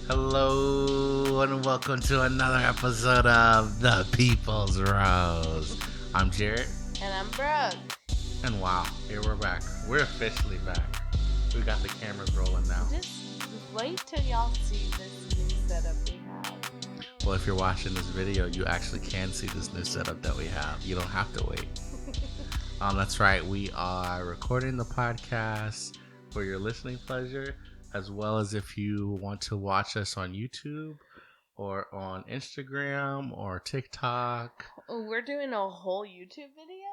Hello and welcome to another episode of The People's Rose. I'm Jarrett. And I'm Brooke. And wow, here we're back. We're officially back. We got the cameras rolling now. Just wait till y'all see this new setup we have. Well, if you're watching this video, you actually can see this new setup that we have. You don't have to wait. That's right. We are recording the podcast for your listening pleasure, as well as if you want to watch us on YouTube or on Instagram or TikTok. We're doing a whole YouTube video?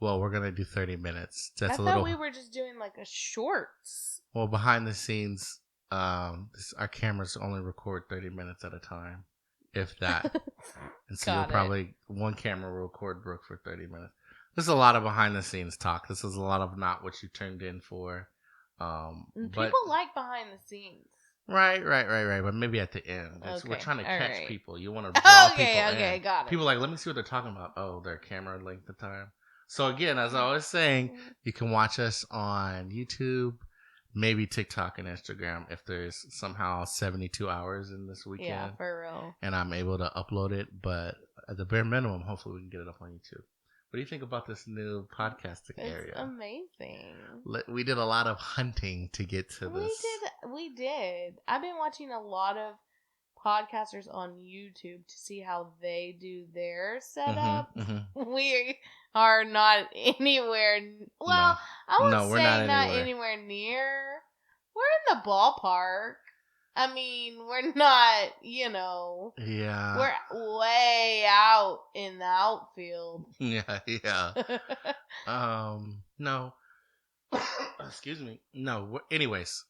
Well, we're going to do 30 minutes. I thought we were just doing like a shorts. Well, behind the scenes, our cameras only record 30 minutes at a time, if that. And so one camera will record Brooke for 30 minutes. This is a lot of behind the scenes talk. This is a lot of not what you turned in for. People like behind the scenes. Right. But maybe at the end. Okay. We're trying to catch right. people. You want to draw people in. Okay, got it. People like, let me see what they're talking about. Oh, their camera length of time. So again, as I was saying, you can watch us on YouTube, maybe TikTok and Instagram if there's somehow 72 hours in this weekend. Yeah, for real. And I'm able to upload it. But at the bare minimum, hopefully we can get it up on YouTube. What do you think about this new podcasting area? It's amazing. We did a lot of hunting to get to this. We did. I've been watching a lot of podcasters on YouTube to see how they do their setup. Mm-hmm. We are not anywhere. Well, No. I would No, we're say not anywhere near. We're in the ballpark. I mean, we're not, Yeah. we're way out in the outfield. Yeah. No. Excuse me. No. Anyways,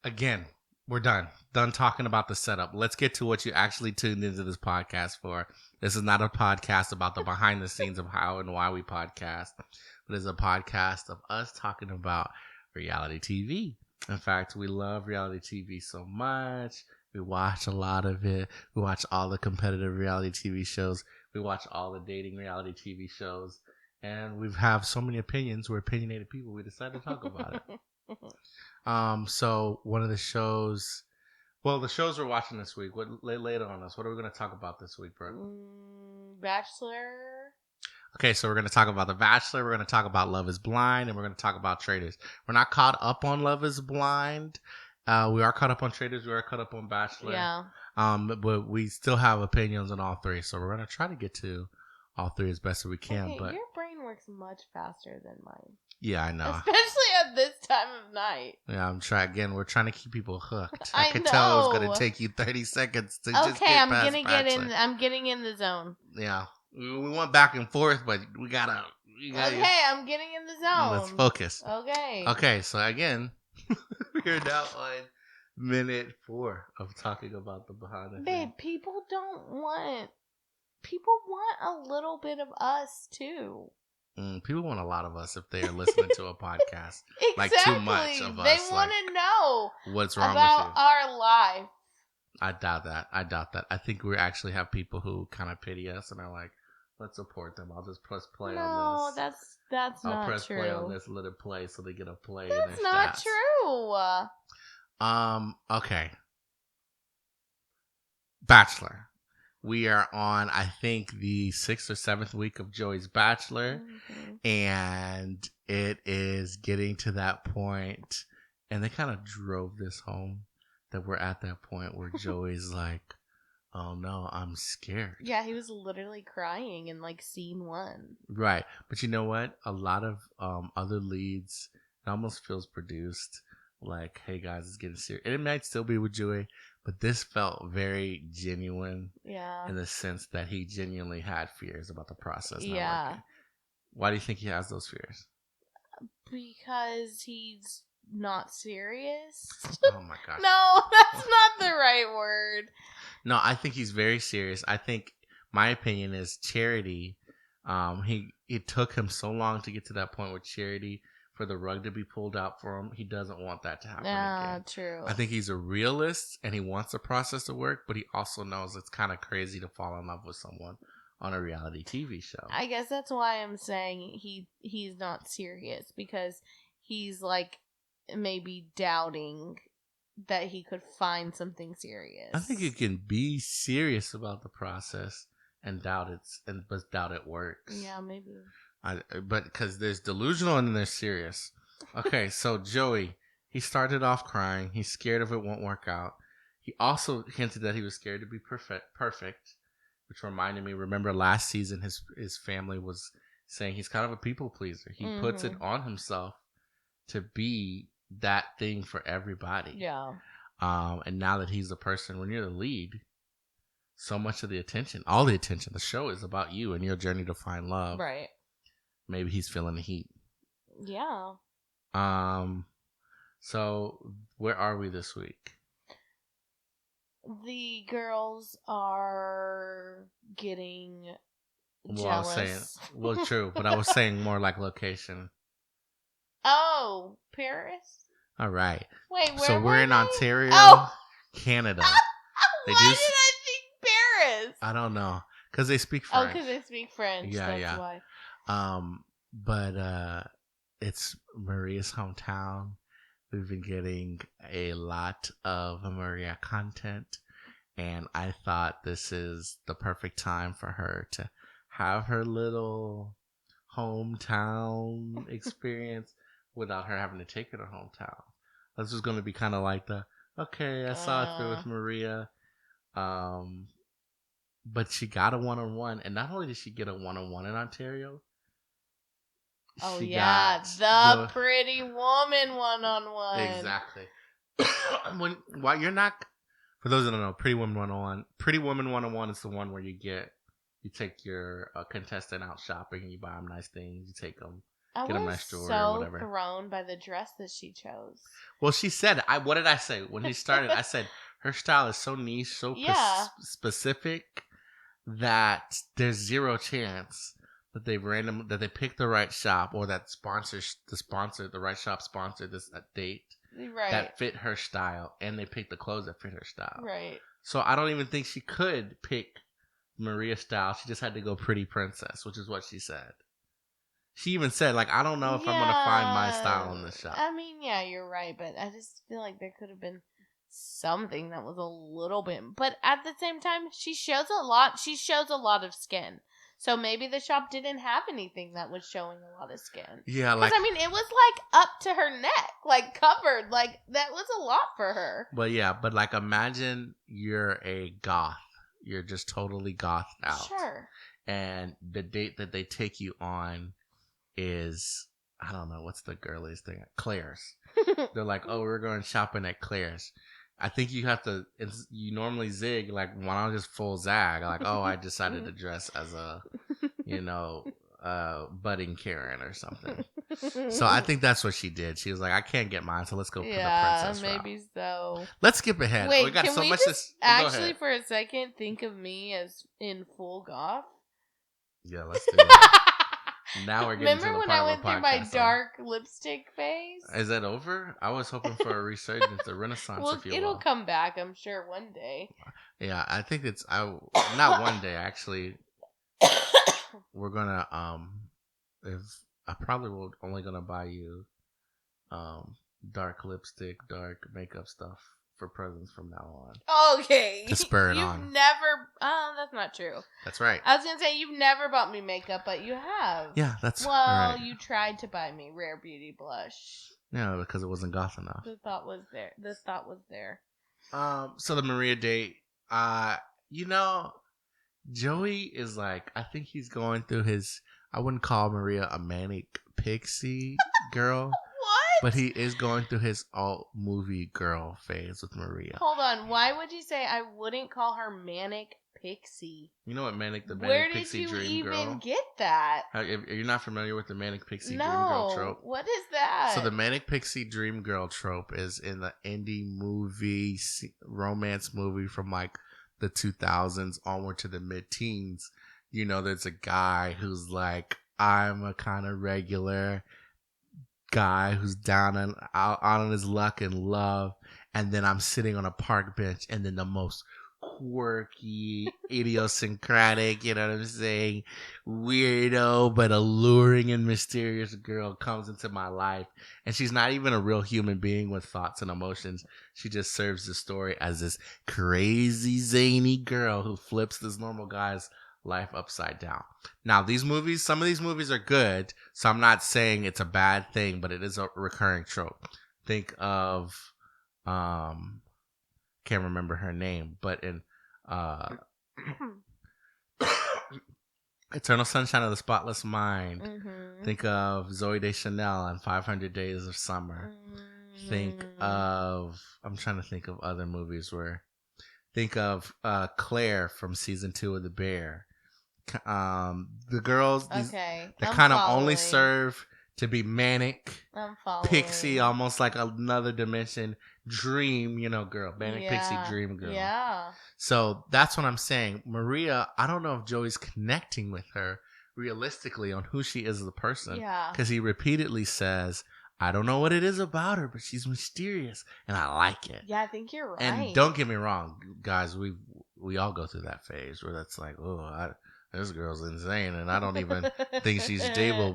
again, we're done. Done talking about the setup. Let's get to what you actually tuned into this podcast for. This is not a podcast about the behind the scenes of how and why we podcast, but it's a podcast of us talking about reality TV. In fact, we love reality TV so much. We watch a lot of it. We watch all the competitive reality TV shows. We watch all the dating reality TV shows. And we have so many opinions. We're opinionated people. We decided to talk about it. So one of the shows... Well, the shows we're watching this week. Lay it on us. What are we going to talk about this week, Brooke? Bachelor... Okay, so we're going to talk about The Bachelor, we're going to talk about Love is Blind, and we're going to talk about Traitors. We're not caught up on Love is Blind. We are caught up on Traitors. We are caught up on Bachelor. Yeah. But we still have opinions on all three, so we're going to try to get to all three as best as we can. Okay, but your brain works much faster than mine. Yeah, I know. Especially at this time of night. Yeah, Again, we're trying to keep people hooked. I could know. tell it was going to take you 30 seconds to just get I'm past gonna Bachelor. get in. I'm getting in the zone. Yeah. We went back and forth, but we gotta. Okay, I'm getting in the zone. Let's focus. Okay. Okay, so again, we're now on minute 4 of talking about the behind the Babe, scenes. people want a little bit of us too. People want a lot of us if they are listening to a podcast. Exactly. Like too much of us. They want to know what's wrong about with you. our life. I doubt that. I think we actually have people who kind of pity us and are like, let's support them. I'll just press play on this. No, that's I'll not press true. play on this, let it play so they get a play. That's in their not stats. true. Okay. Bachelor. We are on, I think, the 6th or 7th week of Joey's Bachelor. Mm-hmm. And it is getting to that point. And they kind of drove this home that we're at that point where Joey's like, oh no, I'm scared. Yeah, he was literally crying in like scene 1. Right. But you know what? A lot of other leads, it almost feels produced. Like, hey guys, it's getting serious. And it might still be with Joey, but this felt very genuine. Yeah. In the sense that he genuinely had fears about the process. Yeah. Working. Why do you think he has those fears? Because he's not serious. Oh my gosh. No, that's not the right word. No, I think he's very serious. I think my opinion is Charity. It took him so long to get to that point with Charity for the rug to be pulled out for him. He doesn't want that to happen again. True. I think he's a realist and he wants the process to work, but he also knows it's kind of crazy to fall in love with someone on a reality TV show. I guess that's why I'm saying he's not serious, because he's like maybe doubting that he could find something serious. I think you can be serious about the process and doubt it works. Yeah, maybe. But because there's delusional and then there's serious. Okay, so Joey, he started off crying. He's scared if it won't work out. He also hinted that he was scared to be perfect, which reminded me. Remember last season, his family was saying he's kind of a people pleaser. He puts it on himself to be that thing for everybody. Yeah. And now that he's the person, when you're the lead, so much of the attention, all the attention, the show is about you and your journey to find love. Right. Maybe he's feeling the heat. Yeah. So where are we this week? The girls are getting jealous. True, but I was saying more like location. Oh, Paris? All right. Wait, where so we're in they? Ontario, Canada. Why did I think Paris? I don't know, because they speak French. Oh, because they speak French. Yeah, That's why. But it's Maria's hometown. We've been getting a lot of Maria content, and I thought this is the perfect time for her to have her little hometown experience without her having to take her to hometown. This was going to be kind of like I saw it through with Maria. But she got a one-on-one, and not only did she get a one-on-one in Ontario, oh yeah, the pretty woman one-on-one. Exactly. While you're not, for those that don't know, Pretty Woman 101 is the one where you take your contestant out shopping and you buy them nice things. You take them, get them nice jewelry or whatever. I was so thrown by the dress that she chose. Well, she said, what did I say when he started? I said her style is so niche, so specific that there's zero chance that they picked the right shop or that the right shop sponsored this date that fit her style, and they picked the clothes that fit her style. Right. So I don't even think she could pick Maria's style. She just had to go pretty princess, which is what she said. She even said, I don't know if I'm gonna find my style in this shop. I mean, yeah, you're right, but I just feel like there could have been something that was a little bit, but at the same time, she shows a lot of skin, so maybe the shop didn't have anything that was showing a lot of skin. Yeah, because I mean, it was up to her neck, covered, that was a lot for her. But yeah, imagine you're a goth, you're just totally gothed out. Sure. And the date that they take you on is, I don't know, what's the girliest thing? Claire's. They're like, oh, we're going shopping at Claire's. I think you have to, you normally zig, why don't I just full zag? Oh, I decided to dress as a, budding Karen or something. So I think that's what she did. She was like, I can't get mine, so let's go for the princess route. Maybe so. Let's skip ahead. Wait, we got can so we much just actually for a second think of me as in full goth? Yeah, let's do that. Now we're getting to the part when I went through my dark lipstick phase? Is that over? I was hoping for a resurgence, a renaissance, if you will. It'll come back, I'm sure, one day. Yeah, I think not one day, actually. We're gonna, I probably will only gonna buy you, dark lipstick, dark makeup stuff for presents from now on. Okay. To spur it on. You've never... that's not true. That's right. I was going to say, you've never bought me makeup, but you have. Yeah, that's right. Well, you tried to buy me Rare Beauty blush. Yeah, because it wasn't goth enough. The thought was there. So the Maria date, Joey is I think he's going through his, I wouldn't call Maria a manic pixie girl. But he is going through his alt movie girl phase with Maria. Hold on. Why would you say I wouldn't call her manic pixie? You know what manic pixie dream girl? Where did you even get that? You're not familiar with the manic pixie dream girl trope? What is that? So the manic pixie dream girl trope is in the indie movie, romance movie from the 2000s onward to the mid-teens. There's a guy who's I'm a kind of regular guy who's down and out on his luck and love, and then I'm sitting on a park bench, and then the most quirky, idiosyncratic, you know what I'm saying? Weirdo, but alluring and mysterious girl comes into my life. And she's not even a real human being with thoughts and emotions. She just serves the story as this crazy, zany girl who flips this normal guy's life upside down. Now, some of these movies are good, so I'm not saying it's a bad thing, but it is a recurring trope. Think of, can't remember her name, but in Eternal Sunshine of the Spotless Mind, think of Zoe Deschanel and 500 Days of Summer. Think of, I'm trying to think of other movies think of Claire from season 2 of The Bear. The girls that kind of only serve to be manic, pixie, almost like another dimension, dream, girl, manic-pixie-dream-girl. Yeah. So that's what I'm saying. Maria, I don't know if Joey's connecting with her realistically on who she is as a person. Yeah. Because he repeatedly says, I don't know what it is about her, but she's mysterious, and I like it. Yeah, I think you're right. And don't get me wrong, guys, we all go through that phase where that's like, this girl's insane, and I don't even think she's stable.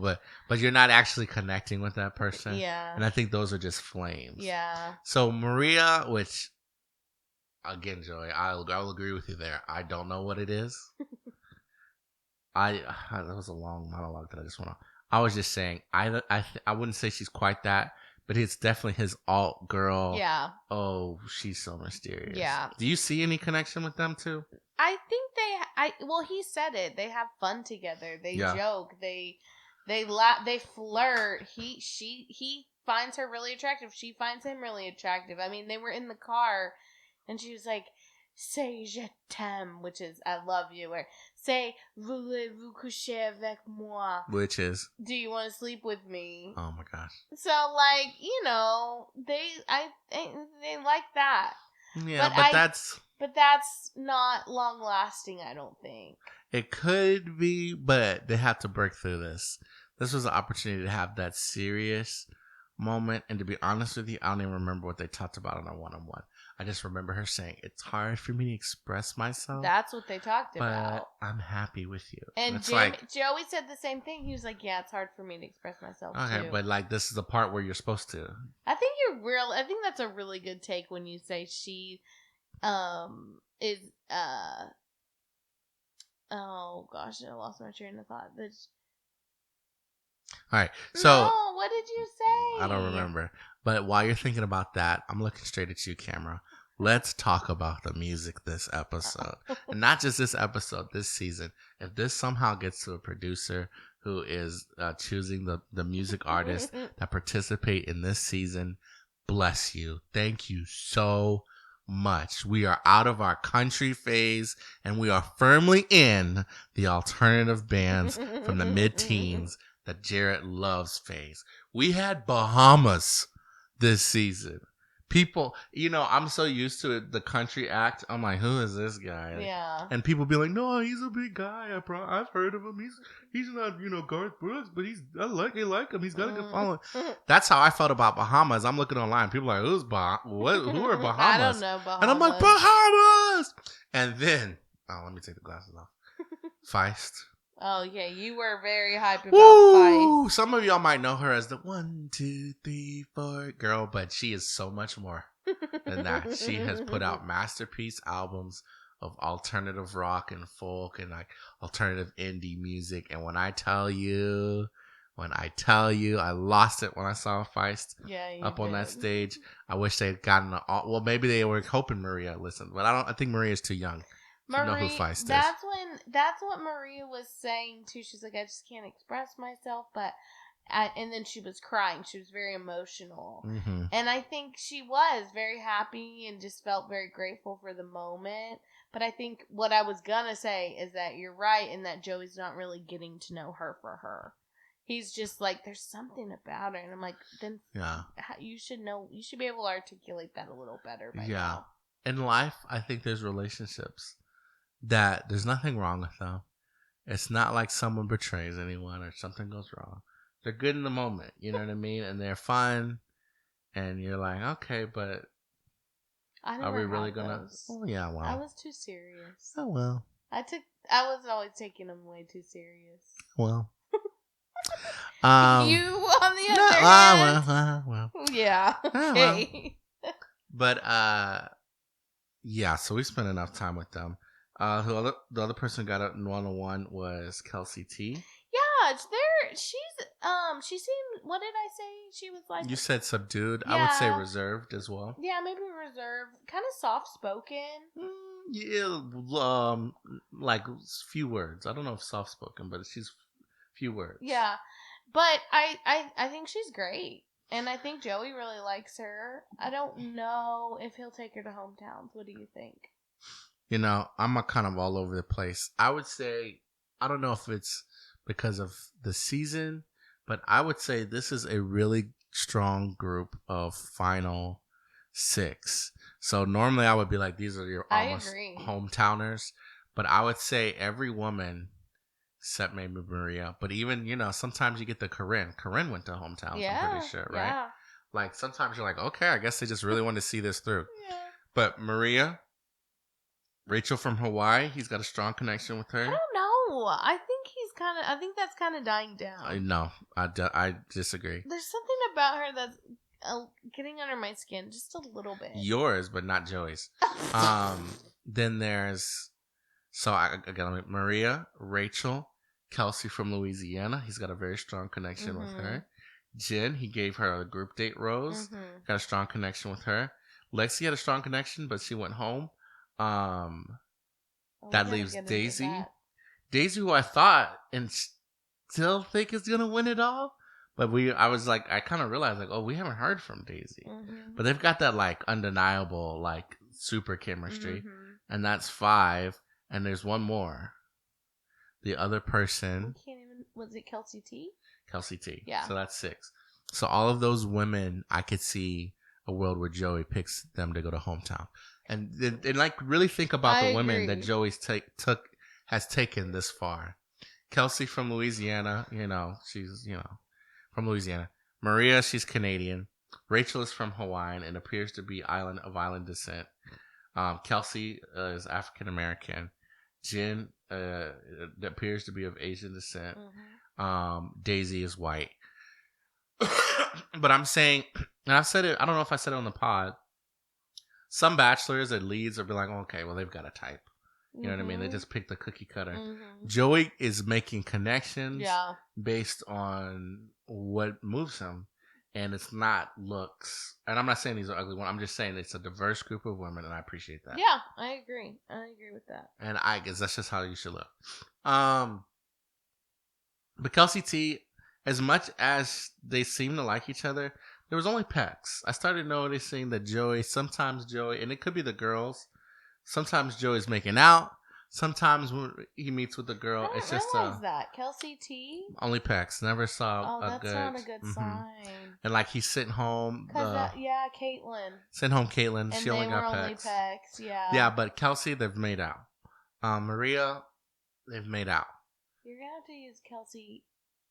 But you're not actually connecting with that person. Yeah. And I think those are just flames. Yeah. So Maria, which, again, Joey, I'll agree with you there. I don't know what it is. That was a long monologue that I just went on. I was just saying, I wouldn't say she's quite that, but it's definitely his alt girl. Yeah. Oh, she's so mysterious. Yeah. Do you see any connection with them too? I think well, he said it. They have fun together. They joke. They laugh. They flirt. He finds her really attractive. She finds him really attractive. I mean, they were in the car, and she was like, "Say je t'aime," which is "I love you," or "Say voulez-vous coucher avec moi," which is "Do you want to sleep with me?" Oh my gosh! So, like, they like that. Yeah, but that's not long lasting, I don't think. It could be, but they have to break through this. This was an opportunity to have that serious moment. And to be honest with you, I don't even remember what they talked about on a one-on-one. I just remember her saying, it's hard for me to express myself. That's what they talked about. But I'm happy with you. And Joey said the same thing. He was like, yeah, it's hard for me to express myself okay, too. But like, this is the part where you're supposed to. I think that's a really good take when you say she is oh gosh, I lost my train of thought. All right, so no, what did you say? I don't remember. But while you're thinking about that, I'm looking straight at you, camera. Let's talk about the music this episode. And not just this episode, this season. If this somehow gets to a producer who is choosing the music artists that participate in this season, bless you. Thank you so much. We are out of our country phase and we are firmly in the alternative bands from the mid-teens that Jarrett loves phase. We had Bahamas this season. People, I'm so used to it, the country act. I'm like, who is this guy? Yeah. And people be like, no, he's a big guy. I've heard of him. He's not, Garth Brooks, but I like him. He's got a good following. That's how I felt about Bahamas. I'm looking online. People are like, who are Bahamas? I don't know Bahamas. And I'm like, Bahamas. And then, let me take the glasses off. Feist. Oh, yeah, you were very hype about Woo! Feist. Some of y'all might know her as the 1, 2, 3, 4 girl, but she is so much more than that. She has put out masterpiece albums of alternative rock and folk and like alternative indie music. And when I tell you, I lost it when I saw Feist up on that stage. I wish they had gotten well, maybe they were hoping Maria listened, but I think Maria's too young. Know who Feist is. That's what Maria was saying too. She's like, I just can't express myself, and then she was crying. She was very emotional, and I think she was very happy and just felt very grateful for the moment. But I think what I was gonna say is that you're right, in that Joey's not really getting to know her for her. He's just like, there's something about her, and I'm like, then you should know. You should be able to articulate that a little better by now. In life, I think there's relationships that there's nothing wrong with them. It's not like someone betrays anyone or something goes wrong. They're good in the moment, you know what I mean? And they're fun. And you're like, okay, but I never Are we really had gonna? those. Oh yeah, well. I was too serious. Oh well. I was always taking them way too serious. Well. You, on the other hand, well. yeah, okay. But yeah. So we spent enough time with them. The other person who got a 101 was Chealsea T. Yeah, she seemed. What did I say? She was like. You said subdued. Yeah. I would say reserved as well. Yeah, maybe reserved, kind of soft spoken. Yeah, like few words. I don't know if soft spoken, but she's few words. Yeah, but I think she's great, and I think Joey really likes her. I don't know if he'll take her to hometowns. What do you think? You know, I'm kind of all over the place. I would say, I don't know if it's because of the season, but I would say this is a really strong group of final 6. So normally I would be like, these are your almost hometowners. But I would say every woman, except maybe Maria, but even, you know, sometimes you get the Corinne. Corinne went to hometowns, yeah, I'm pretty sure, right? Yeah. Like sometimes you're like, okay, I guess they just really want to see this through. Yeah. But Maria, Rachel from Hawaii, he's got a strong connection with her. I don't know. I think that's kind of dying down. No, I disagree. There's something about her that's getting under my skin just a little bit. Yours, but not Joey's. Then there's Maria, Rachel, Chealsea from Louisiana. He's got a very strong connection with her. Jen, he gave her a group date rose. Got a strong connection with her. Lexi had a strong connection, but she went home. That leaves Daisy. Daisy, who I thought and still think is gonna win it all. But I kind of realized, like, oh, we haven't heard from Daisy. But they've got that, like, undeniable, like, super chemistry. And that's 5. And there's one more. The other person. Was it Chealsea T? Chealsea T. Yeah. So that's 6. So all of those women, I could see a world where Joey picks them to go to hometown. And like, really think about the women that Joey's has taken this far. Chealsea from Louisiana, you know, she's, you know, from Louisiana. Maria, she's Canadian. Rachel is from Hawaii and appears to be of island descent. Chealsea is African American. Jen appears to be of Asian descent. Daisy is white. But I'm saying, and I've said it, I don't know if I said it on the pod. Some bachelors and leads will be like, okay, well, they've got a type. You know what I mean? They just pick the cookie cutter. Joey is making connections based on what moves him. And it's not looks. And I'm not saying these are ugly ones. I'm just saying it's a diverse group of women, and I appreciate that. Yeah, I agree. I agree with that. And I guess that's just how you should look. But Chealsea T, as much as they seem to like each other, there was only pecks. I started noticing that sometimes Joey, and it could be the girls, sometimes Joey's making out. Sometimes when he meets with the girl, it's just that Chealsea T. Only pecks. Never saw that's not a good sign. And like he's sitting home. Caitlyn. Sent home Caitlyn. And she only got pecks. Yeah. Yeah, but Chealsea, they've made out. Maria, they've made out. You're gonna have to use Chealsea.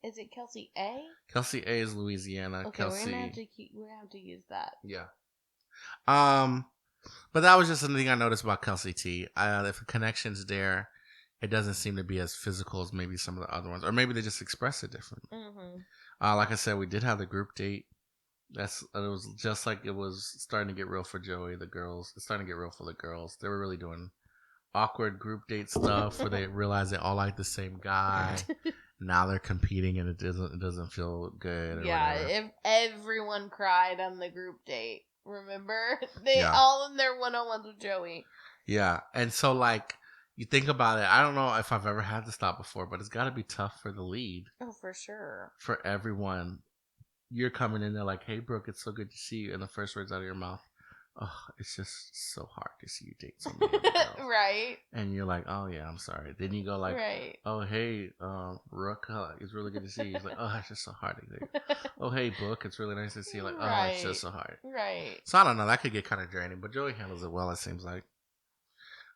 Is it Chealsea A? Chealsea A is Louisiana. Okay, Chealsea. we're gonna have to use that. Yeah. But that was just something I noticed about Chealsea T. If a connection's there, it doesn't seem to be as physical as maybe some of the other ones, or maybe they just express it differently. Like I said, we did have the group date. It was just like it was starting to get real for Joey. The girls, it's starting to get real for the girls. They were really doing awkward group date stuff where they realize they all like the same guy. Now they're competing, and it doesn't feel good. If everyone cried on the group date. Remember? They all in their one-on-ones with Joey. Yeah. And so, like, you think about it. I don't know if I've ever had this thought before, but it's got to be tough for the lead. Oh, for sure. For everyone. You're coming in there like, hey, Brooke, it's so good to see you. And the first words out of your mouth, oh, it's just so hard to see you date somebody. Right. And you're like, oh, yeah, I'm sorry. Then you go like, oh, hey, Brooke, it's really good to see you. He's like, oh, it's just so hard to see you. Oh, hey, Brooke, it's really nice to see you. Like, oh, it's just so hard. Right. So I don't know. That could get kind of draining, but Joey handles it well, it seems like.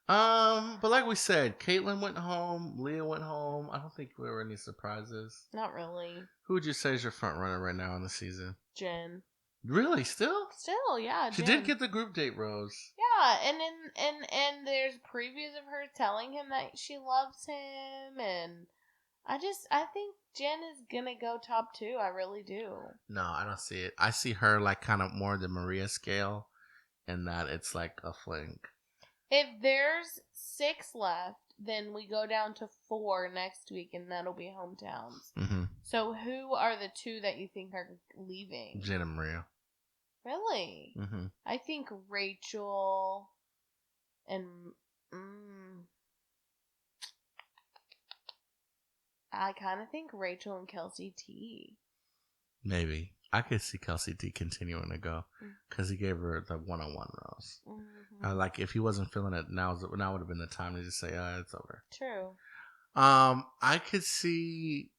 But like we said, Caitlyn went home. Leah went home. I don't think there were any surprises. Not really. Who would you say is your front runner right now in the season? Jen. Really? Still? Still, yeah. She Jen. did get the group date rose. Yeah, and there's previews of her telling him that she loves him, and I think Jen is gonna go top 2. I really do. No, I don't see it. I see her like kind of more the Maria scale, in that it's like a fling. If there's 6 left, then we go down to 4 next week, and that'll be hometowns. Mm-hmm. So who are the 2 that you think are leaving? Jen and Maria. Really? Mm-hmm. I think Rachel and I kind of think Rachel and Kelsey T. Maybe. I could see Kelsey T continuing to go because he gave her the one-on-one rose. Mm-hmm. Like if he wasn't feeling it, now would have been the time to just say, it's over. True. I could see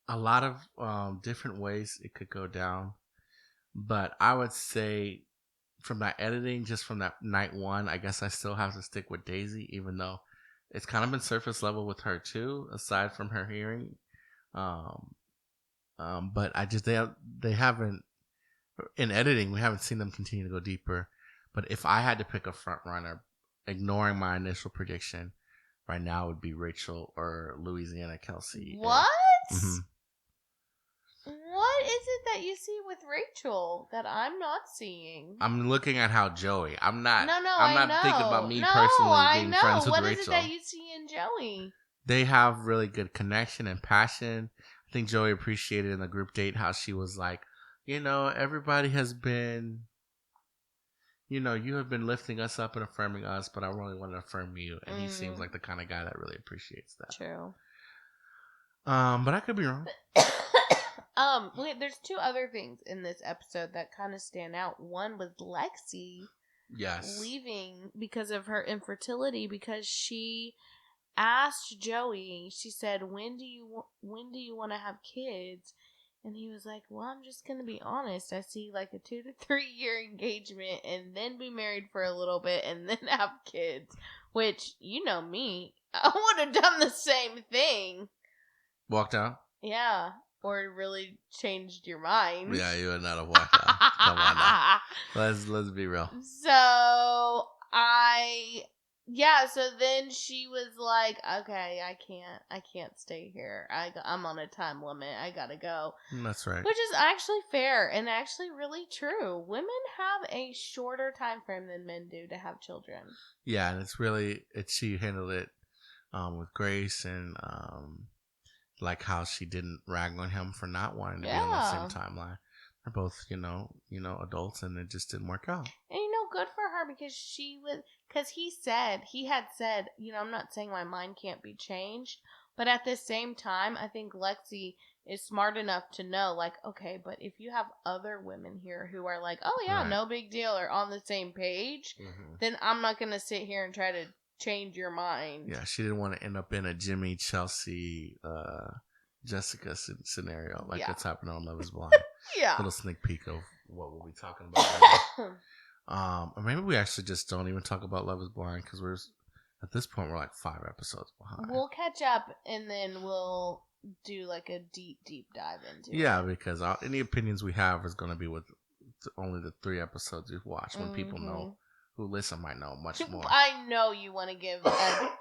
a lot of different ways it could go down, but I would say from that editing, just from that night 1, I guess I still have to stick with Daisy, even though it's kind of been surface level with her too, aside from her hearing. But I just they haven't, in editing, we haven't seen them continue to go deeper. But if I had to pick a front runner, ignoring my initial prediction, right now it would be Rachel or Louisiana Kelsey. What? Mm-hmm. What is it that you see with Rachel that I'm not seeing? I'm looking at how Joey. I'm not. No, I'm not thinking about me personally being friends with what Rachel. What is it that you see in Joey? They have really good connection and passion. I think Joey appreciated in the group date how she was like, everybody has been, you have been lifting us up and affirming us, but I really want to affirm you. And he seems like the kind of guy that really appreciates that. True. But I could be wrong. There's 2 other things in this episode that kind of stand out. One was Lexi, leaving because of her infertility, because she asked Joey. She said, "When do you want to have kids?" And he was like, "Well, I'm just gonna be honest. I see like a 2 to 3 year engagement, and then be married for a little bit, and then have kids." Which, you know me, I would have done the same thing. Walked out. Yeah. Or really changed your mind. Yeah, you would not have walked out. Come on now. Let's be real. So so then she was like, "Okay, I can't stay here. I'm on a time limit. I gotta go." That's right. Which is actually fair and actually really true. Women have a shorter time frame than men do to have children. Yeah, and she handled it with grace and like how she didn't rag on him for not wanting to be on the same timeline. They're both, adults, and it just didn't work out. And good for her, because he had said, I'm not saying my mind can't be changed, but at the same time, I think Lexi is smart enough to know, like, okay, but if you have other women here who are like, oh yeah, no big deal, or on the same page, then I'm not going to sit here and try to change your mind. Yeah, she didn't want to end up in a Jimmy, Chealsea, Jessica scenario like that's happening on Love is Blind. Yeah. Little sneak peek of what we'll be talking about. Or maybe we actually just don't even talk about Love is Blind, because at this point we're like 5 episodes behind. We'll catch up, and then we'll do like a deep dive into it. Yeah, because any opinions we have is going to be with only the 3 episodes we've watched. When people know who listen might know much more. I know you want to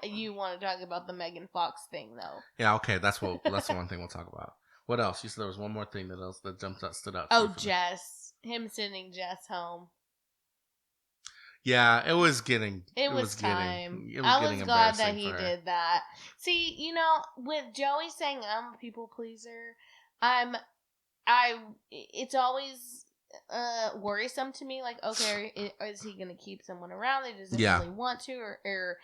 you want to talk about the Megan Fox thing, though. Yeah, okay, that's the one thing we'll talk about. What else? You said there was one more thing that stood out. Oh, Jess, him sending Jess home. Yeah, it was time. I was glad that he did that. See, with Joey saying I'm a people pleaser, it's always worrisome to me. Like, okay, is he going to keep someone around that doesn't really want to, or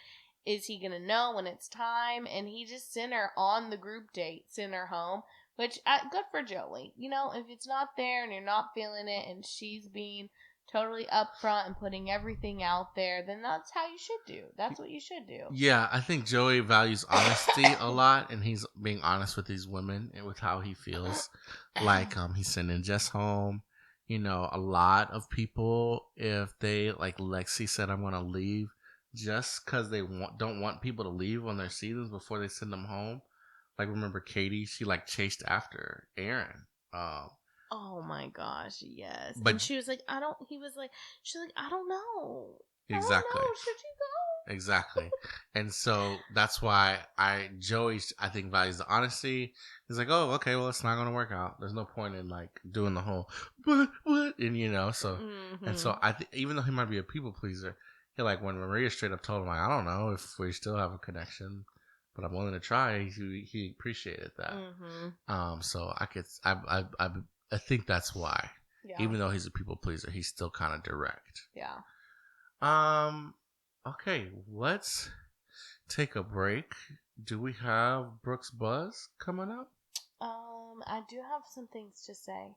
is he going to know when it's time? And he just sent her on the group date, sent her home, which good for Joey. If it's not there and you're not feeling it, and she's being totally upfront and putting everything out there, then that's how you should do. That's what you should do. Yeah, I think Joey values honesty a lot, and he's being honest with these women and with how he feels. Like, he's sending Jess home. A lot of people, if they, like Lexi said, I'm going to leave, just because they don't want people to leave on their seasons before they send them home. Like, remember Katie? She, chased after Aaron. Oh my gosh, yes. But and she was like, I don't. He was like, she's like, I don't know. exactly. I don't know. Should you go? Exactly. And so that's why Joey, I think, values the honesty. He's like, oh, okay, well, it's not going to work out. There's no point in like doing the whole, what? And so, and so even though he might be a people pleaser, he like, when Maria straight up told him, like, I don't know if we still have a connection, but I'm willing to try. He appreciated that. So I think that's why, even though he's a people pleaser, he's still kind of direct. Yeah. Okay, let's take a break. Do we have Brooke's Buzz coming up? I do have some things to say.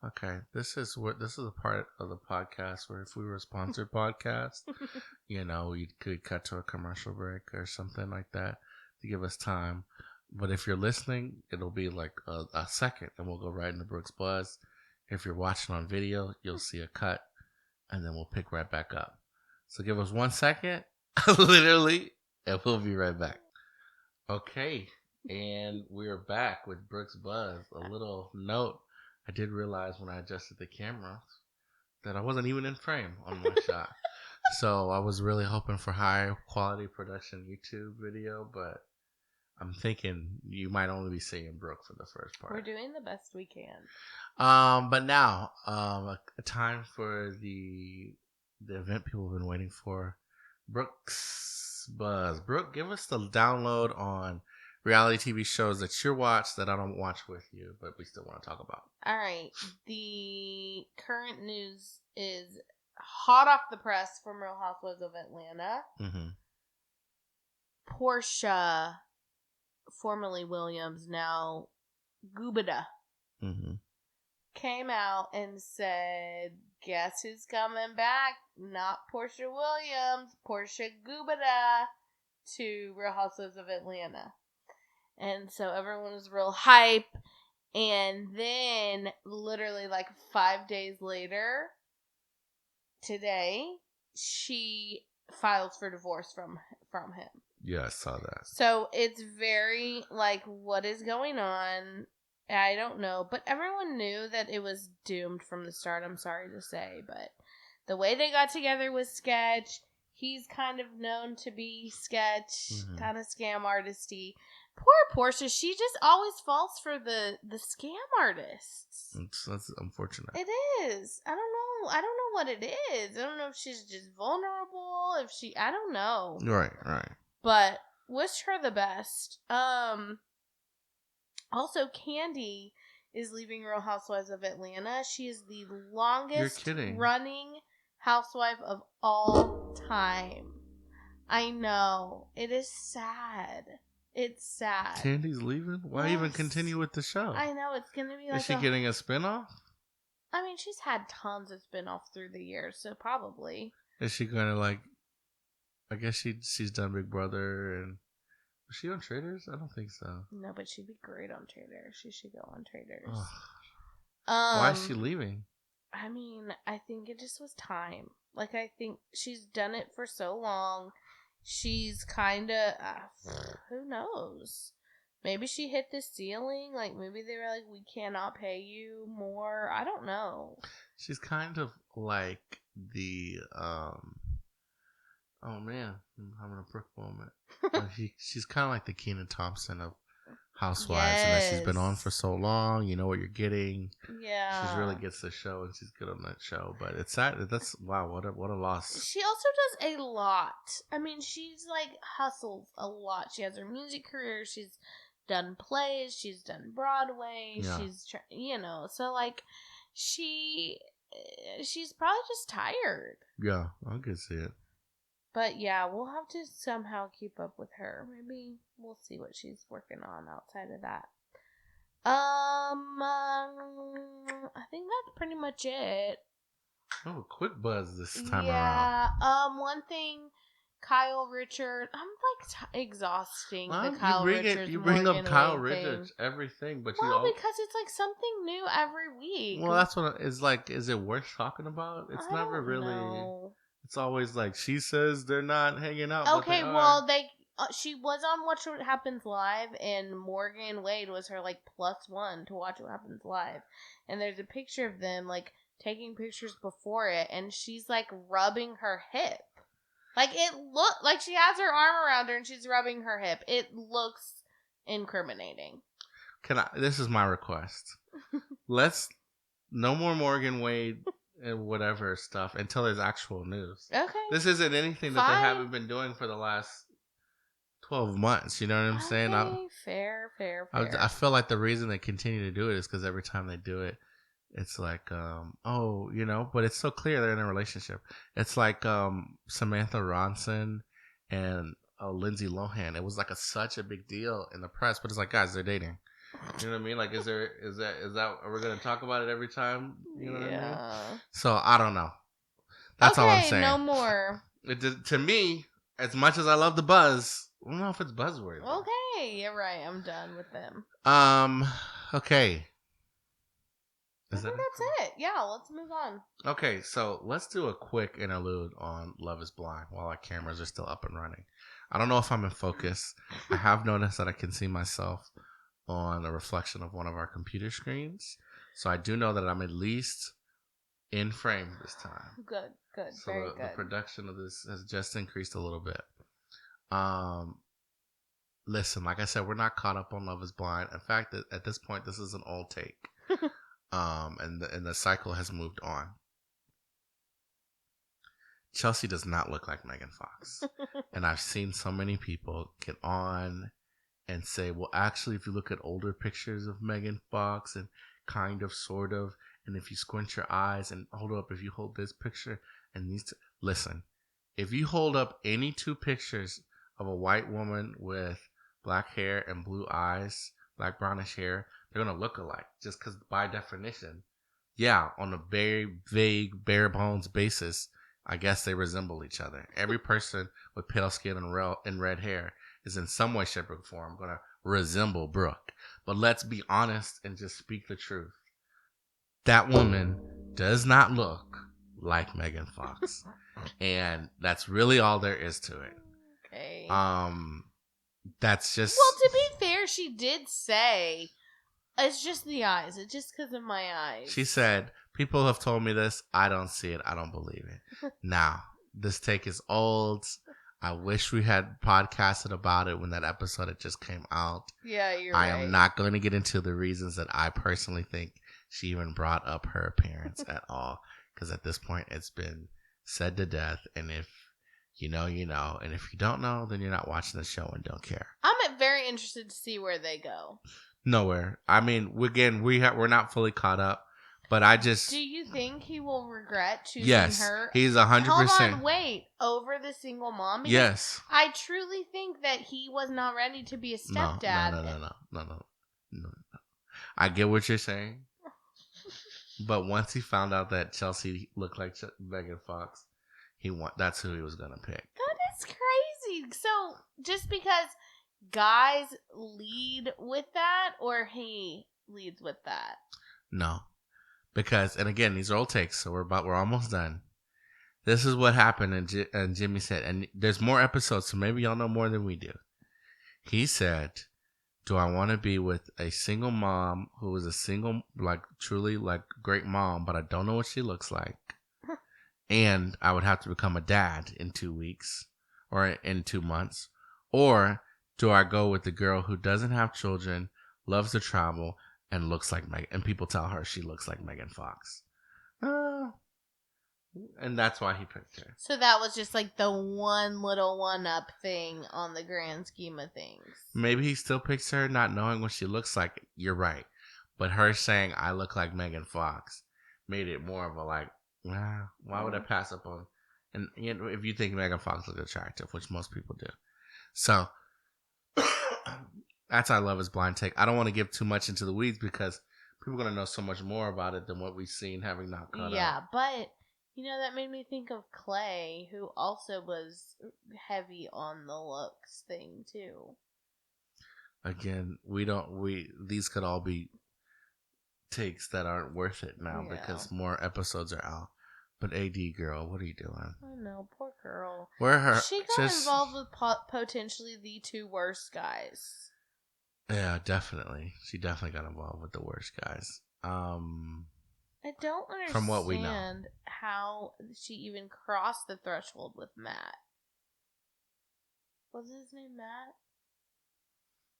Okay, this is a part of the podcast where if we were a sponsored podcast, we could cut to a commercial break or something like that to give us time. But if you're listening, it'll be like a second, and we'll go right into Brooke's Buzz. If you're watching on video, you'll see a cut, and then we'll pick right back up. So give us 1 second, literally, and we'll be right back. Okay, and we're back with Brooke's Buzz. A little note, I did realize when I adjusted the camera that I wasn't even in frame on my shot. So I was really hoping for high quality production YouTube video, but I'm thinking you might only be seeing Brooke for the first part. We're doing the best we can. But now, a time for the event people have been waiting for, Brooke's Buzz. Brooke, give us the download on reality TV shows that you watch that I don't watch with you, but we still want to talk about. All right. The current news is hot off the press from Real Housewives of Atlanta. Portia, formerly Williams, now Gubita, came out and said, guess who's coming back? Not Portia Williams, Portia Gubita to Real Housewives of Atlanta. And so everyone was real hype. And then literally like 5 days later, today, she files for divorce from him. Yeah, I saw that. So it's very like, what is going on? I don't know, but everyone knew that it was doomed from the start, I'm sorry to say, but the way they got together was sketch. He's kind of known to be sketch, kind of scam artisty. Poor Portia, she just always falls for the scam artists. That's unfortunate. It is. I don't know what it is. I don't know if she's just vulnerable, I don't know. Right. But wish her the best. Also, Candy is leaving Real Housewives of Atlanta. She is the longest running housewife of all time. I know. It is sad. It's sad. Candy's leaving? Why even continue with the show? I know. It's going to be like Is she getting a spinoff? I mean, she's had tons of spinoffs through the years, so probably. Is she going to like... I guess she's done Big Brother and... Was she on Traitors? I don't think so. No, but she'd be great on Traitors. She should go on Traitors. Why is she leaving? I mean, I think it just was time. Like, I think she's done it for so long. She's kind of... who knows? Maybe she hit the ceiling. Like, maybe they were like, we cannot pay you more. I don't know. She's kind of like the... Oh man, I'm having a Brooke moment. She's kind of like the Kenan Thompson of Housewives, and that she's been on for so long. You know what you're getting. Yeah, she really gets the show, and she's good on that show. But it's sad. That's wow. What a loss. She also does a lot. I mean, she's like hustles a lot. She has her music career. She's done plays. She's done Broadway. Yeah. She's so like she's probably just tired. Yeah, I can see it. But yeah, we'll have to somehow keep up with her. Maybe we'll see what she's working on outside of that. I think that's pretty much it. Oh, a quick buzz this time around. Yeah. One thing, Kyle Richards. I'm like exhausting the Kyle Richards. You bring up Kyle Richards everything, but because it's like something new every week. Well, that's what it's like. Is it worth talking about? It's never really. Know. It's always like she says they're not hanging out. Okay, well she was on Watch What Happens Live, and Morgan Wade was her like +1 to Watch What Happens Live. And there's a picture of them like taking pictures before it, and she's like rubbing her hip. Like it look like she has her arm around her and she's rubbing her hip. It looks incriminating. This is my request. Let's no more Morgan Wade and whatever stuff until there's actual news. Okay. This isn't anything that they haven't been doing for the last 12 months. You know what I'm saying? Fair. I feel like the reason they continue to do it is because every time they do it, it's like, but it's so clear they're in a relationship. It's like Samantha Ronson and Lindsay Lohan. It was like such a big deal in the press, but it's like, guys, they're dating. You know what I mean? Like, is that are we gonna talk about it every time? You know what I mean? So I don't know. That's all I'm saying. No more. To me, as much as I love the buzz, I don't know if it's buzzworthy. Okay, you're right. I'm done with them. Okay. I think that's it. Yeah, let's move on. Okay, so let's do a quick interlude on Love is Blind while our cameras are still up and running. I don't know if I'm in focus. I have noticed that I can see myself on a reflection of one of our computer screens. So I do know that I'm at least in frame this time. Good. So Very good. The production of this has just increased a little bit. Listen, like I said, we're not caught up on Love is Blind. In fact, at this point, this is an old take. And the cycle has moved on. Chealsea does not look like Megan Fox. And I've seen so many people get on and say, well, actually, if you look at older pictures of Megan Fox and kind of, sort of, and if you squint your eyes and hold up, if you hold this picture and these two, listen, if you hold up any two pictures of a white woman with black hair and blue eyes, black brownish hair, they're going to look alike just because by definition, yeah, on a very vague, bare bones basis, I guess they resemble each other. Every person with pale skin and red hair is in some way, shape, or form going to resemble Brooke. But let's be honest and just speak the truth. That woman does not look like Megan Fox. And that's really all there is to it. Okay. That's just... Well, to be fair, she did say, it's just the eyes. It's just because of my eyes. She said, people have told me this. I don't see it. I don't believe it. Now, this take is old. I wish we had podcasted about it when that episode had just came out. Yeah, you're right. I am not going to get into the reasons that I personally think she even brought up her appearance at all. Because at this point, it's been said to death. And if you know, you know. And if you don't know, then you're not watching the show and don't care. I'm very interested to see where they go. Nowhere. I mean, again, we're not fully caught up. But I just... Do you think he will regret choosing her? Yes, he's 100%. Hold on, wait. Over the single mom? Because yes. I truly think that he was not ready to be a stepdad. No. I get what you're saying. But once he found out that Chealsea looked like Megan Fox, that's who he was going to pick. That is crazy. So, just because guys lead with that, or he leads with that? No. Because, and again, these are old takes, so we're almost done. This is what happened, and Jimmy said, and there's more episodes, so maybe y'all know more than we do. He said, do I want to be with a single mom who is a single, like, truly, like, great mom, but I don't know what she looks like, and I would have to become a dad in 2 weeks, or in 2 months, or do I go with the girl who doesn't have children, loves to travel, and looks like Megan, and people tell her she looks like Megan Fox. And that's why he picked her. So that was just like the one little one-up thing on the grand scheme of things. Maybe he still picks her not knowing what she looks like. You're right. But her saying, I look like Megan Fox, made it more of a like, why would I pass up on... And you know, if you think Megan Fox looks attractive, which most people do. So... That's our Love is Blind take. I don't want to give too much into the weeds because people are going to know so much more about it than what we've seen having not caught up. Yeah, but, that made me think of Clay, who also was heavy on the looks thing, too. Again, these could all be takes that aren't worth it now because more episodes are out. But AD girl, what are you doing? Oh no, poor girl. Where her? She got involved with potentially the two worst guys. Yeah, definitely. She definitely got involved with the worst guys. I don't understand from what we know, how she even crossed the threshold with Matt. Was his name Matt?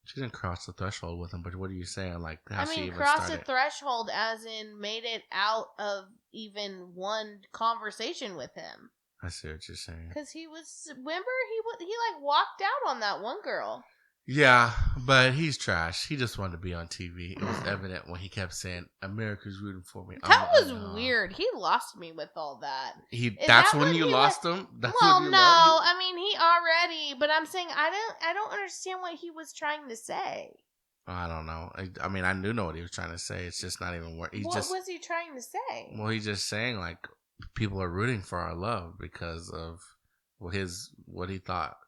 She didn't cross the threshold with him, but what are you saying? Like, how she even crossed started? the threshold as in made it out of even one conversation with him. I see what you're saying. Because he was, remember, he like walked out on that one girl. Yeah, but he's trash. He just wanted to be on TV. It was evident when he kept saying, "America's rooting for me." That was weird. He lost me with all that. That's when you lost him? Well, no. I mean, he already, but I'm saying I don't understand what he was trying to say. I don't know. I mean, I do know what he was trying to say. It's just not even worth. What was he trying to say? Well, he's just saying, like, people are rooting for our love because of what he thought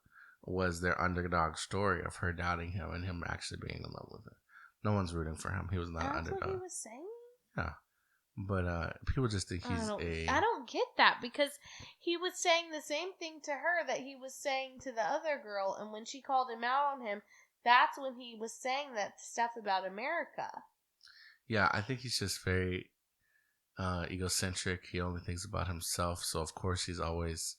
was their underdog story of her doubting him and him actually being in love with her. No one's rooting for him. He was not an underdog. That's what he was saying? Yeah. But people just think he's I don't get that, because he was saying the same thing to her that he was saying to the other girl, and when she called him out on him, that's when he was saying that stuff about America. Yeah, I think he's just very egocentric. He only thinks about himself, so of course he's always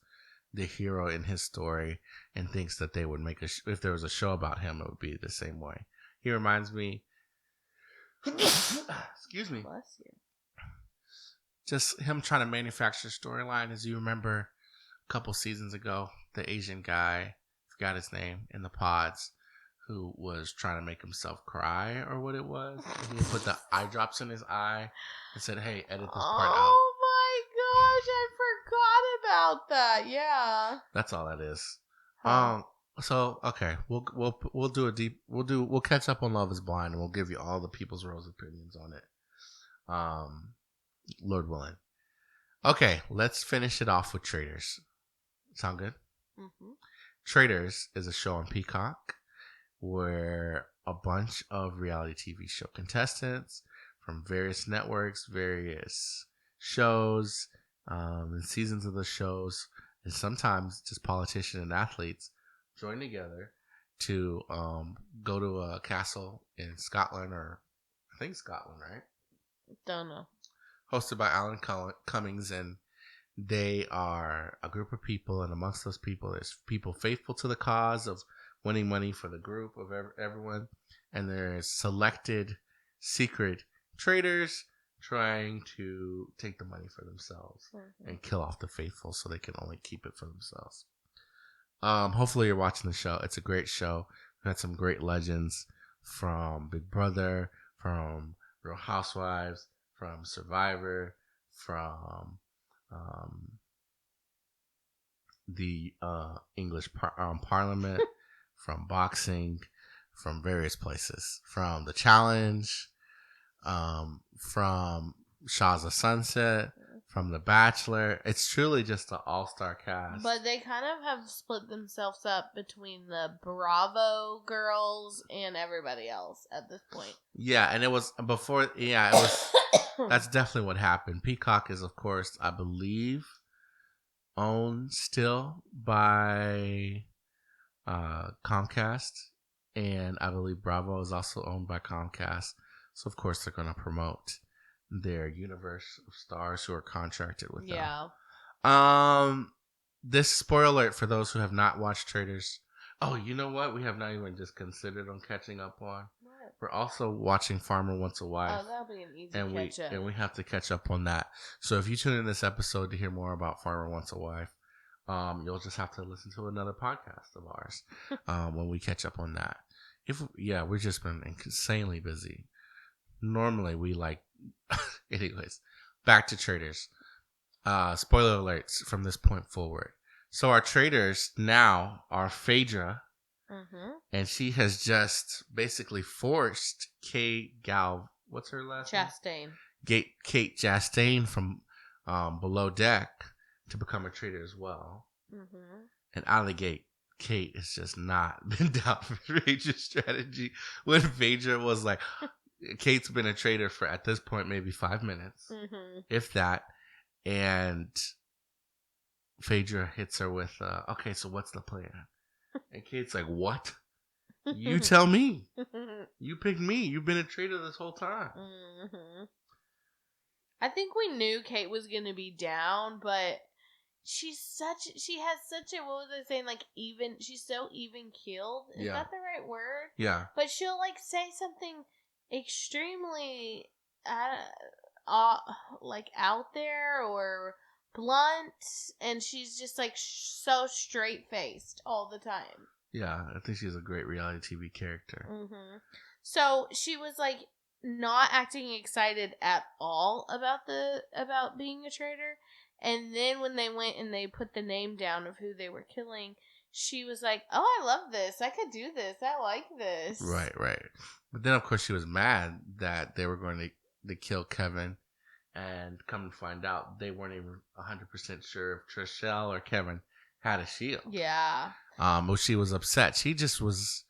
the hero in his story, and thinks that they would make if there was a show about him, it would be the same way. He reminds me excuse me. Bless you. Just him trying to manufacture storyline. As you remember a couple seasons ago, the Asian guy, forgot his name, in the pods, who was trying to make himself cry, or what it was. He put the eye drops in his eye and said, "Hey, edit this part out." Oh my gosh, I forgot about that. Yeah. That's all that is. Huh. So okay, we'll do a deep we'll catch up on Love Is Blind, and we'll give you all the people's rose opinions on it. Lord willing. Okay, let's finish it off with Traitors. Sound good? Mm-hmm. Traitors is a show on Peacock where a bunch of reality TV show contestants from various networks, various shows, and seasons of the shows, and sometimes just politicians and athletes join together to go to a castle in Scotland, or I think Scotland, right? Don't know. Hosted by Alan Cummings, and they are a group of people, and amongst those people, there's people faithful to the cause of winning money for the group of everyone, and there's selected secret traitors trying to take the money for themselves and kill off the faithful so they can only keep it for themselves. Hopefully you're watching the show. It's a great show. We had some great legends from Big Brother, from Real Housewives, from Survivor, from the English Parliament, from boxing, from various places, from The Challenge, from Shaw's of Sunset, from The Bachelor. It's truly just an all-star cast. But they kind of have split themselves up between the Bravo girls and everybody else at this point. Yeah, and it was before. Yeah, it was. That's definitely what happened. Peacock is, of course, I believe, owned still by Comcast, and I believe Bravo is also owned by Comcast. So of course they're going to promote their universe of stars who are contracted with them. Yeah. This spoiler alert for those who have not watched Traitors. Oh, you know what? We have not even just considered on catching up on. What? We're also watching Farmer Wants a Wife. Oh, that'll be an easy catch up. And we have to catch up on that. So if you tune in this episode to hear more about Farmer Wants a Wife, you'll just have to listen to another podcast of ours when we catch up on that. We've just been insanely busy. Normally we anyways, back to Traitors. Spoiler alerts from this point forward. So our Traitors now are Phaedra, and she has just basically forced what's her last name? Kate Chastain from Below Deck to become a traitor as well. And out of the gate, Kate has just not been down for Phaedra's strategy. When Phaedra was like, Kate's been a traitor for, at this point, maybe 5 minutes, if that. And Phaedra hits her with, okay, so what's the plan? And Kate's like, what? You tell me. You picked me. You've been a traitor this whole time. Mm-hmm. I think we knew Kate was going to be down, but she has such a, what was I saying, like, she's so even-keeled. Is that the right word? Yeah. But she'll, like, say something extremely, like, out there or blunt, and she's just, like, so straight-faced all the time. Yeah, I think she's a great reality TV character. Mm-hmm. So she was, like, not acting excited at all about being a traitor, and then when they went and they put the name down of who they were killing, she was like, "Oh, I love this. I could do this. I like this." Right. But then, of course, she was mad that they were going to kill Kevin, and come to find out, they weren't even 100% sure if Trishelle or Kevin had a shield. Yeah. Well, she was upset. She just was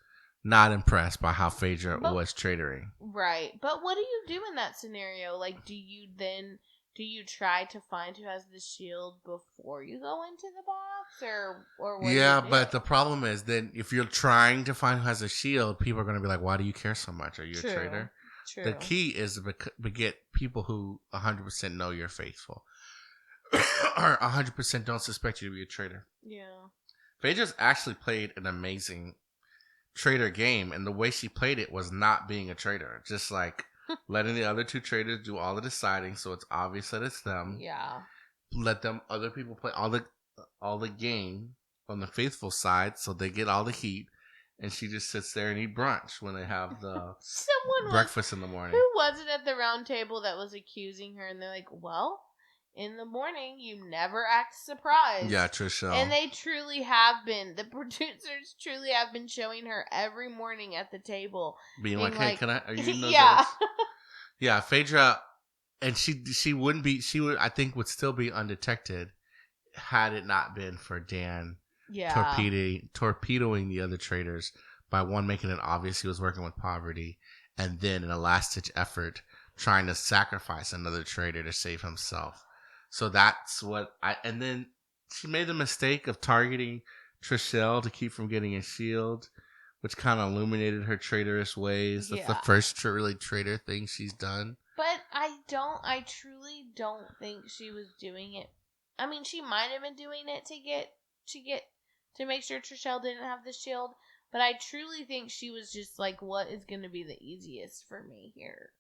not impressed by how Phaedra was traitoring. Right. But what do you do in that scenario? Like, do you try to find who has the shield before you go into the box, or what? Yeah, do you do? but the problem is then if you're trying to find who has a shield, people are going to be like, "Why do you care so much? Are you a traitor?" True. The key is to get people who 100% know you're faithful, or 100% don't suspect you to be a traitor. Yeah. Phaedra's actually played an amazing traitor game, and the way she played it was not being a traitor, just like letting the other two traitors do all the deciding, so it's obvious that it's them. Yeah. Let them other people play all the game on the faithful side, so they get all the heat, and she just sits there and eat brunch when they have the breakfast in the morning. Who was it at the round table that was accusing her? And they're like, "Well, in the morning, you never act surprised." Yeah, Trishelle. And they truly have been. The producers truly have been showing her every morning at the table, being like, "Hey, are you eating those yeah. eggs?" Yeah, Phaedra, and she wouldn't be. She would, I think, would still be undetected had it not been for Dan torpedoing the other traitors by one making it obvious he was working with poverty, and then in a last ditch effort trying to sacrifice another traitor to save himself. So that's what and then she made the mistake of targeting Trishelle to keep from getting a shield, which kind of illuminated her traitorous ways. That's the first really traitor thing she's done. But I truly don't think she was doing it. I mean, she might have been doing it to make sure Trishelle didn't have the shield, but I truly think she was just like, what is going to be the easiest for me here?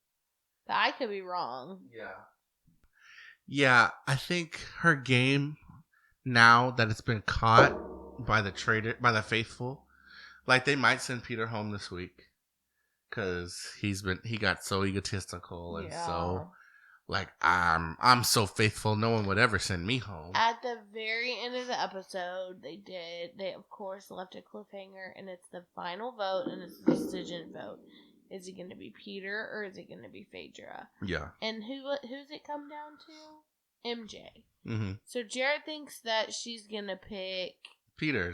But I could be wrong. Yeah, I think her game, now that it's been caught by the faithful, like they might send Peter home this week because he got so egotistical and so like I'm so faithful, no one would ever send me home. At the very end of the episode, they of course left a cliffhanger, and it's the final vote, and it's the decision vote. Is it going to be Peter or is it going to be Phaedra? Yeah. And who's it come down to? MJ. Mm-hmm. So Jarrett thinks that she's going to pick Peter.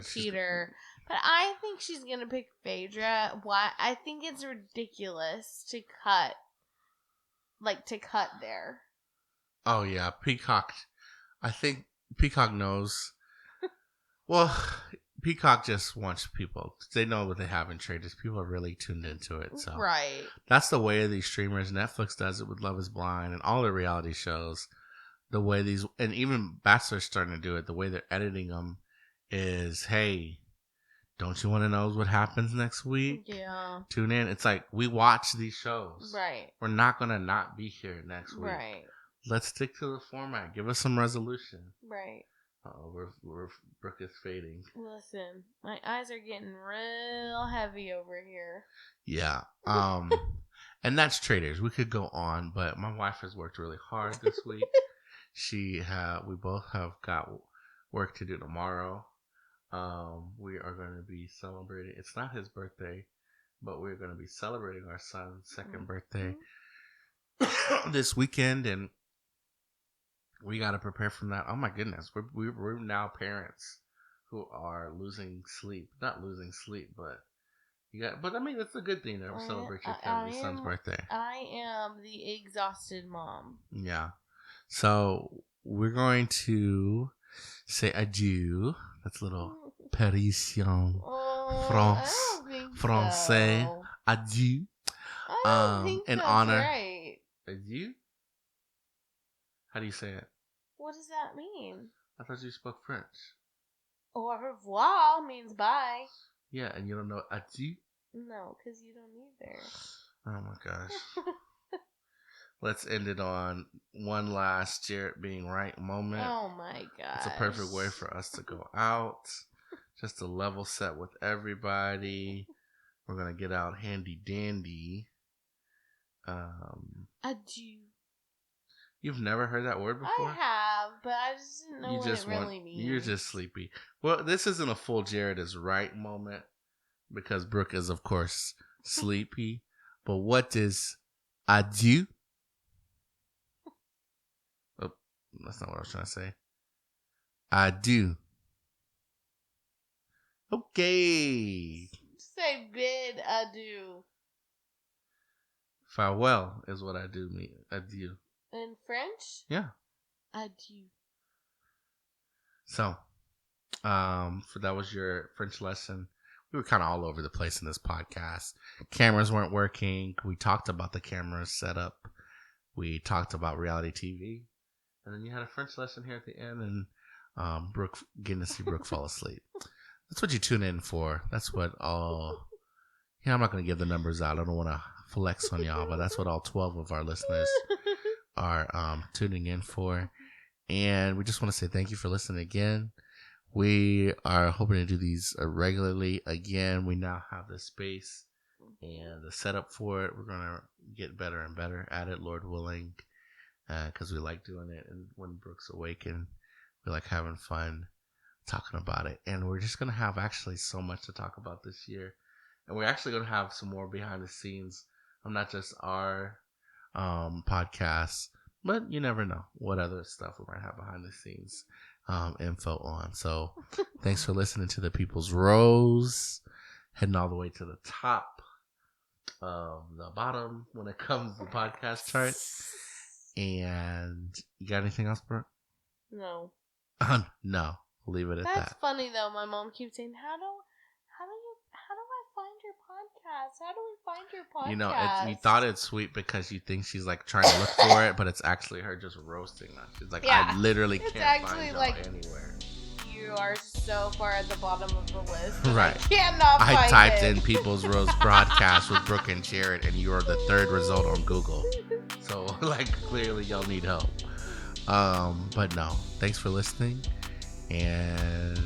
But I think she's going to pick Phaedra. Why? I think it's ridiculous to cut there. Oh, yeah. Peacock. I think Peacock knows. Well, Peacock just wants people. They know what they have in traitors. People are really tuned into it. So right. That's the way of these streamers. Netflix does it with Love is Blind and all the reality shows. The way and even Bachelor's starting to do it, the way they're editing them is, hey, don't you want to know what happens next week? Yeah. Tune in. It's like, we watch these shows. Right. We're not going to not be here next week. Right. Let's stick to the format. Give us some resolution. Right. Oh, Brooke is fading. Listen, my eyes are getting real heavy over here. Yeah. And that's Traitors. We could go on, but my wife has worked really hard this week. We both have got work to do tomorrow. We are going to be celebrating. It's not his birthday, but we're going to be celebrating our son's second birthday this weekend, and we got to prepare for that. Oh my goodness, we're now parents who are losing sleep. Not losing sleep, but but I mean, it's a good thing to celebrate your son's birthday. I am the exhausted mom. Yeah. So we're going to say adieu. That's a little Parisian France. I don't think Français. so. Adieu. I don't think in that's honor. right. Adieu? How do you say it? What does that mean? I thought you spoke French. Au revoir means bye. Yeah, and you don't know adieu? No, because you don't either. Oh my gosh. Let's end it on one last Jarrett being right moment. Oh my gosh. It's a perfect way for us to go out. Just to level set with everybody. We're going to get out handy dandy. Adieu. You've never heard that word before? I have, but I just didn't know what it really means. You're just sleepy. Well, this isn't a full Jarrett is right moment because Brooke is, of course, sleepy. But what is adieu? Oh, that's not what I was trying to say. Adieu. Okay. Say bid adieu. Farewell is what I do mean. Adieu. In French? Yeah. Adieu. So, that was your French lesson. We were kind of all over the place in this podcast. Cameras weren't working. We talked about the camera setup. We talked about reality TV. And then you had a French lesson here at the end and Brooke getting to see Brooke fall asleep. That's what you tune in for. That's what all... Yeah, I'm not going to give the numbers out. I don't want to flex on y'all, but that's what all 12 of our listeners are tuning in for. And we just want to say thank you for listening again. We are hoping to do these regularly again. We now have the space and the setup for it. We're going to get better and better at it, Lord willing, because we like doing it. And when Brooke's awakened, we like having fun talking about it. And we're just going to have actually so much to talk about this year. And we're actually going to have some more behind the scenes of not just our podcasts, but you never know what other stuff we might have behind the scenes info on. So thanks for listening to the People's Rose, heading all the way to the top of the bottom when it comes to podcast charts. And you got anything else, Brooke? No. No. We'll leave it at that. That's funny though. My mom keeps saying, How do I find your podcast? How do we find your podcast? You know, you thought it's sweet because you think she's like trying to look for it, but it's actually her just roasting us. She's like, I literally can't find y'all anywhere. You are so far at the bottom of the list. Right. I cannot find it. I typed in People's Rose broadcast with Brooke and Jarrett, and you are the third result on Google. So, like, clearly y'all need help. But no, thanks for listening, and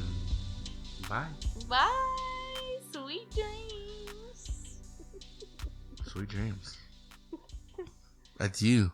bye. Bye. Sweet dreams. Sweet dreams. That's you.